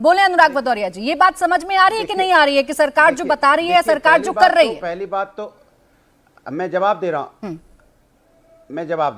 बोले अनुराग भदौरिया जी, ये बात समझ में आ रही है कि नहीं आ रही है कि सरकार जो बता रही है, सरकार जो कर रही है? पहली बात तो मैं जवाब दे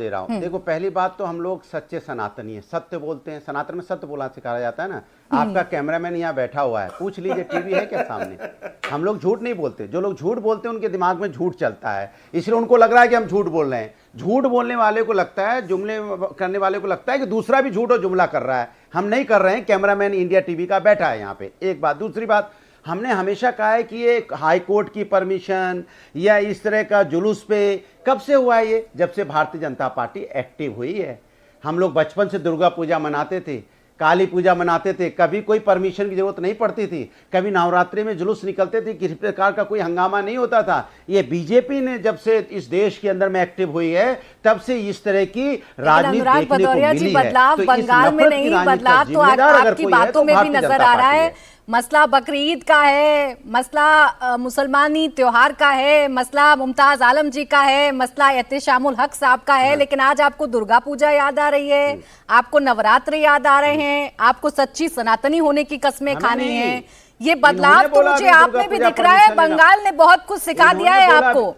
रहा हूं। देखो, पहली बात तो हम लोग सच्चे सनातनी है, सत्य बोलते हैं। सनातन में सत्य बोलना सिखाया जाता है ना। आपका कैमरामैन यहाँ बैठा हुआ है, पूछ लीजिए टीवी है क्या सामने। हम लोग झूठ नहीं बोलते। जो लोग झूठ बोलते हैं उनके दिमाग में झूठ चलता है, इसलिए उनको लग रहा है कि हम झूठ बोल रहे हैं। झूठ बोलने वाले को लगता है, जुमले करने वाले को लगता है कि दूसरा भी झूठ और जुमला कर रहा है। हम नहीं कर रहे हैं। कैमरामैन इंडिया टीवी का बैठा है यहाँ पे। एक बात। दूसरी बात, हमने हमेशा कहा है कि ये हाई कोर्ट की परमिशन या इस तरह का जुलूस पे कब से हुआ है? ये जब से भारतीय जनता पार्टी एक्टिव हुई है। हम लोग बचपन से दुर्गा पूजा मनाते थे, काली पूजा मनाते थे, कभी कोई परमिशन की जरूरत नहीं पड़ती थी। कभी नवरात्रि में जुलूस निकलते थे, किसी प्रकार का कोई हंगामा नहीं होता था। ये बीजेपी ने जब से इस देश के अंदर में एक्टिव हुई है, तब से इस तरह की राजनीति देखने को मिली है। बदलाव बंगाल में नहीं, बदलाव तो आपकी बातों में भी नजर आ रहा है। मसला बकरीद का है, मसला मुसलमानी त्योहार का है, मसला मुमताज आलम जी का है, मसला एहतेशामुल हक साहब का है, लेकिन आज आपको दुर्गा पूजा याद आ रही है, आपको नवरात्र याद आ रहे हैं, आपको सच्ची सनातनी होने की कस्में खानी है। ये बदलाव तो मुझे आप में भी दिख रहा है। बंगाल ने बहुत कुछ सिखा दिया है आपको।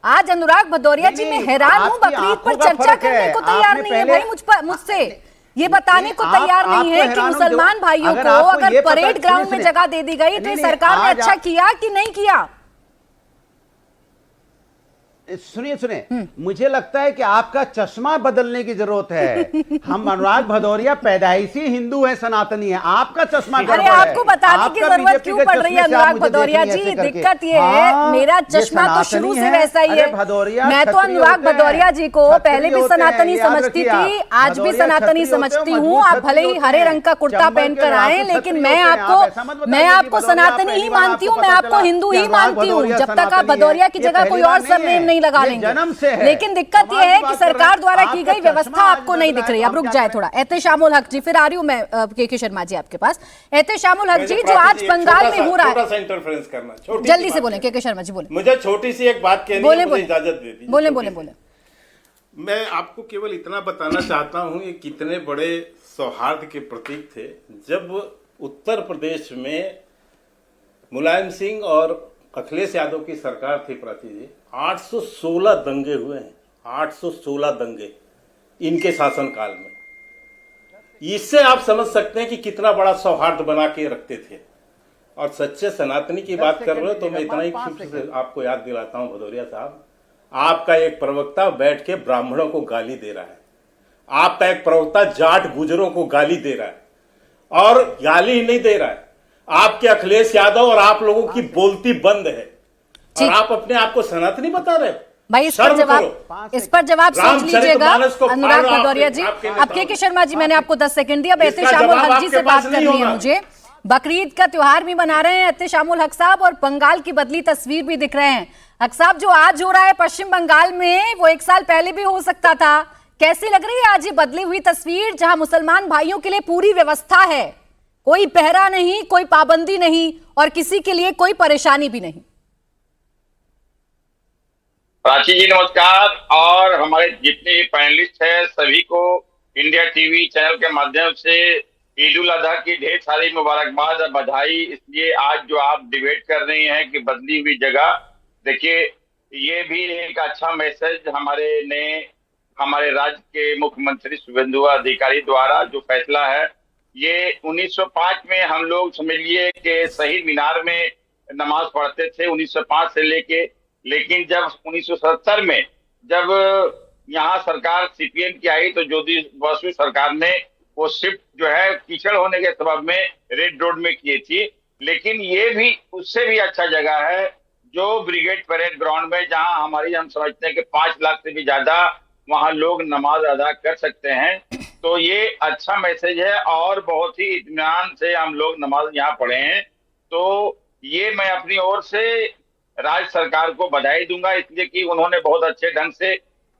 आज अनुराग भदौरिया जी, मैं हैरान हूँ, बकरीद पर चर्चा करने को तैयार नहीं है भाई। मुझसे ये बताने को तैयार नहीं है कि मुसलमान भाइयों को अगर परेड ग्राउंड में जगह दे दी गई तो सरकार ने अच्छा किया कि नहीं किया? सुनिए, मुझे लगता है कि आपका चश्मा बदलने की जरूरत है। हम अनुराग भदौरिया पैदाइशी हिंदू है, सनातनी है। आपका चश्मा गड़बड़ है। अरे आपको बताने की जरूरत क्यों पड़ रही है अनुराग भदौरिया जी? दिक्कत ये है, मेरा चश्मा तो शुरू से वैसा ही है। मैं तो अनुराग भदौरिया जी को पहले भी सनातनी समझती थी, आज भी सनातनी समझती हूँ। आप भले ही हरे रंग का कुर्ता पहनकर आए, लेकिन मैं आपको सनातनी ही मानती हूँ, मैं आपको हिंदू ही मानती हूँ, जब तक आप भदौरिया की जगह कोई और सरनेम नहीं लगा लेंगे। लेकिन दिक्कत यह है कि सरकार द्वारा की गई व्यवस्था आपको नहीं दिख रही। अब रुक जाए थोड़ा। एहतेशामुल हक जी, फिर आ रही हूं मैं के शर्मा जी आपके पास। एहतेशामुल हक जी, जो आज बंगाल में हो रहा है, इंटरफेरेंस करना जल्दी से बोले के शर्मा जी, बोले। मुझे छोटी सी एक बात कहनी है, मुझे इजाजत दे दीजिए। बोले। मैं आपको केवल इतना बताना चाहता हूं, ये कितने बड़े सौहार्द के प्रतीक थे जब उत्तर प्रदेश में मुलायम सिंह और अखिलेश यादव की सरकार थी। प्राची जी, 816 दंगे हुए हैं, 816 दंगे इनके शासनकाल में। इससे आप समझ सकते हैं कि कितना बड़ा सौहार्द बना के रखते थे। और सच्चे सनातनी की बात कर रहे हो तो मैं इतना ही से आपको याद दिलाता हूं भदौरिया साहब, आपका एक प्रवक्ता बैठ के ब्राह्मणों को गाली दे रहा है, आपका एक प्रवक्ता जाट गुजरों को गाली दे रहा है। और गाली ही नहीं दे रहा है, आपके अखिलेश यादव और आप लोगों की बोलती बंद है, और आप अपने आप को सनातनी बता रहे हो भाई। इस पर जवाब सोच लीजिएगा अनुराग भदौरिया जी। अब के शर्मा जी, मैंने आपको 10 सेकंड दिया। एहतेशामुल हक जी से बात करनी है मुझे। बकरीद का त्योहार भी मना रहे हैं एहतेशामुल हक साहब, और बंगाल की बदली तस्वीर भी दिख रहे हैं। हक साहब, जो आज हो रहा है पश्चिम बंगाल में, वो 1 साल पहले भी हो सकता था। कैसी लग रही है आज ये बदली हुई तस्वीर, जहां मुसलमान भाइयों के लिए पूरी व्यवस्था है, कोई पहरा नहीं, कोई पाबंदी नहीं, और किसी के लिए कोई परेशानी भी नहीं? प्राची जी नमस्कार, और हमारे जितने भी पैनलिस्ट हैं सभी को इंडिया टीवी चैनल के माध्यम से ईद उल अजहा की ढेर सारी मुबारकबाद और बधाई। इसलिए आज जो आप डिबेट कर रही हैं कि बदली हुई जगह, देखिए ये भी एक अच्छा मैसेज हमारे राज्य के मुख्यमंत्री शुभेंदु अधिकारी द्वारा जो फैसला है, ये 1905 में हम लोग समझिए कि शहीद मीनार में नमाज पढ़ते थे 1905 से लेके। लेकिन जब 1970 में जब यहाँ सरकार सीपीएम की आई तो ज्योति बसु सरकार ने वो शिफ्ट जो है कीचड़ होने के सबब में रेड रोड में की थी। लेकिन ये भी उससे भी अच्छा जगह है जो ब्रिगेड परेड ग्राउंड में, जहाँ हम समझते हैं कि 5 लाख से भी ज्यादा वहां लोग नमाज अदा कर सकते हैं। तो ये अच्छा मैसेज है और बहुत ही इत्मीनान से हम लोग नमाज यहाँ पढ़े हैं। तो ये मैं अपनी ओर से राज्य सरकार को बधाई दूंगा, इसलिए कि उन्होंने बहुत अच्छे ढंग से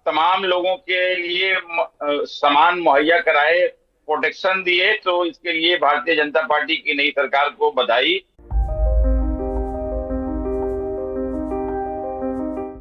तमाम लोगों के लिए सामान मुहैया कराए, प्रोटेक्शन दिए। तो इसके लिए भारतीय जनता पार्टी की नई सरकार को बधाई।